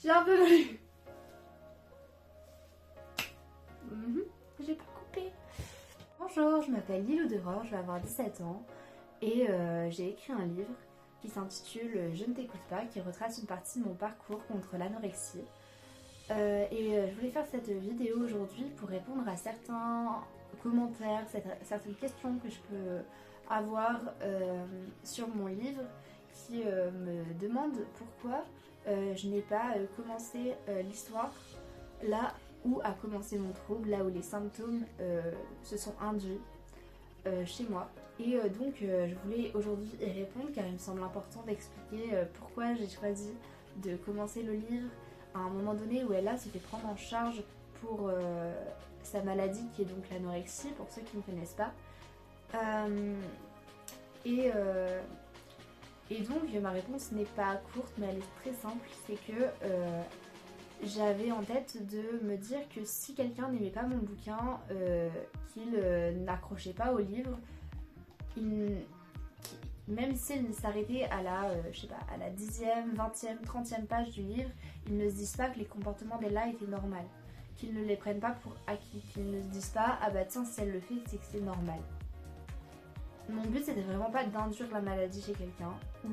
J'ai un peu mal. J'ai pas coupé. Bonjour, je m'appelle Lilou Deroche, je vais avoir 17 ans et j'ai écrit un livre qui s'intitule Je ne t'écoute pas, qui retrace une partie de mon parcours contre l'anorexie. Je voulais faire cette vidéo aujourd'hui pour répondre à certains commentaires, certaines questions que je peux avoir sur mon livre qui me demandent pourquoi je n'ai pas commencé l'histoire là où a commencé mon trouble, là où les symptômes se sont induits chez moi. Et donc je voulais aujourd'hui y répondre car il me semble important d'expliquer pourquoi j'ai choisi de commencer le livre à un moment donné où Ella se fait prendre en charge pour sa maladie qui est donc l'anorexie, pour ceux qui ne connaissent pas. Et donc ma réponse n'est pas courte mais elle est très simple, c'est que j'avais en tête de me dire que si quelqu'un n'aimait pas mon bouquin, qu'il n'accrochait pas au livre, même s'il s'arrêtait à la, je sais pas, à la 10e, 20e, 30e page du livre, ils ne se disent pas que les comportements d'Ella étaient normaux, qu'ils ne les prennent pas pour acquis, qu'ils ne se disent pas ah bah tiens si elle le fait c'est que c'est normal. Mon but c'était vraiment pas d'induire la maladie chez quelqu'un ou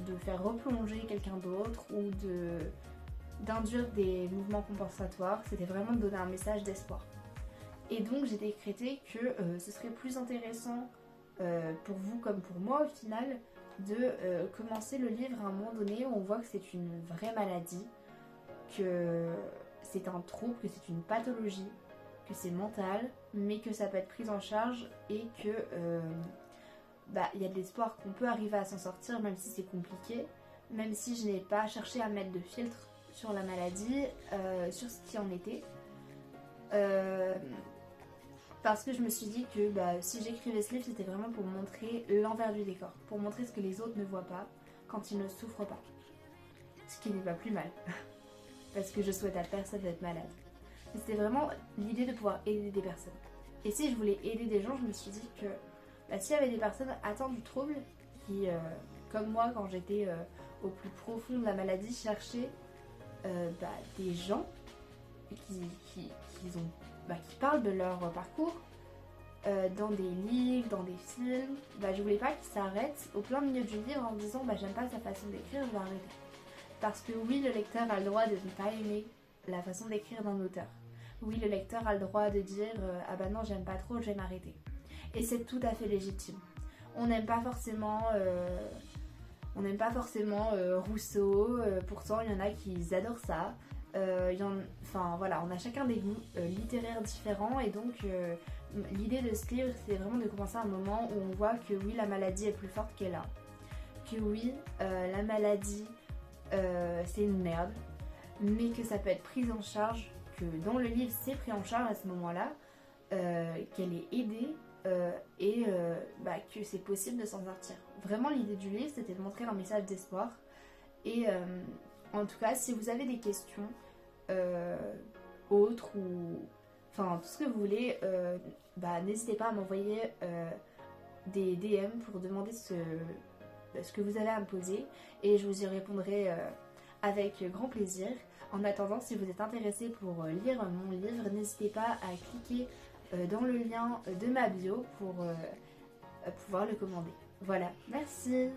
de faire replonger quelqu'un d'autre ou d'induire des mouvements compensatoires, c'était vraiment de donner un message d'espoir. Et donc j'ai décrété que ce serait plus intéressant pour vous comme pour moi au final de commencer le livre à un moment donné où on voit que c'est une vraie maladie, que c'est un trouble, que c'est une pathologie, que c'est mental, mais que ça peut être pris en charge et que y a de l'espoir qu'on peut arriver à s'en sortir même si c'est compliqué, même si je n'ai pas cherché à mettre de filtre sur la maladie, sur ce qui en était. Parce que je me suis dit que si j'écrivais ce livre, c'était vraiment pour montrer l'envers du décor, pour montrer ce que les autres ne voient pas quand ils ne souffrent pas. Ce qui n'est pas plus mal, parce que je souhaite à personne d'être malade. Mais c'était vraiment l'idée de pouvoir aider des personnes. Et si je voulais aider des gens, je me suis dit que s'il y avait des personnes atteintes du trouble, qui, comme moi, quand j'étais au plus profond de la maladie, cherchaient des gens qui parlent de leur parcours dans des livres, dans des films, je voulais pas qu'ils s'arrêtent au plein milieu du livre en disant j'aime pas sa façon d'écrire, je vais arrêter. Parce que oui, le lecteur a le droit de ne pas aimer la façon d'écrire d'un auteur. Oui, le lecteur a le droit de dire ah bah non j'aime pas trop, je vais m'arrêter. Et c'est tout à fait légitime. On n'aime pas forcément Rousseau, pourtant il y en a qui adorent ça. On a chacun des goûts littéraires différents et donc l'idée de ce livre c'est vraiment de commencer à un moment où on voit que oui la maladie est plus forte qu'elle a, que oui la maladie c'est une merde, mais que ça peut être pris en charge, que dans le livre c'est pris en charge à ce moment là, qu'elle est aidée que c'est possible de s'en sortir. Vraiment l'idée du livre c'était de montrer un message d'espoir et en tout cas si vous avez des questions autres ou tout ce que vous voulez, n'hésitez pas à m'envoyer des DM pour demander ce que vous avez à me poser et je vous y répondrai avec grand plaisir. En attendant, si vous êtes intéressé pour lire mon livre, n'hésitez pas à cliquer dans le lien de ma bio pour pouvoir le commander. Voilà, merci.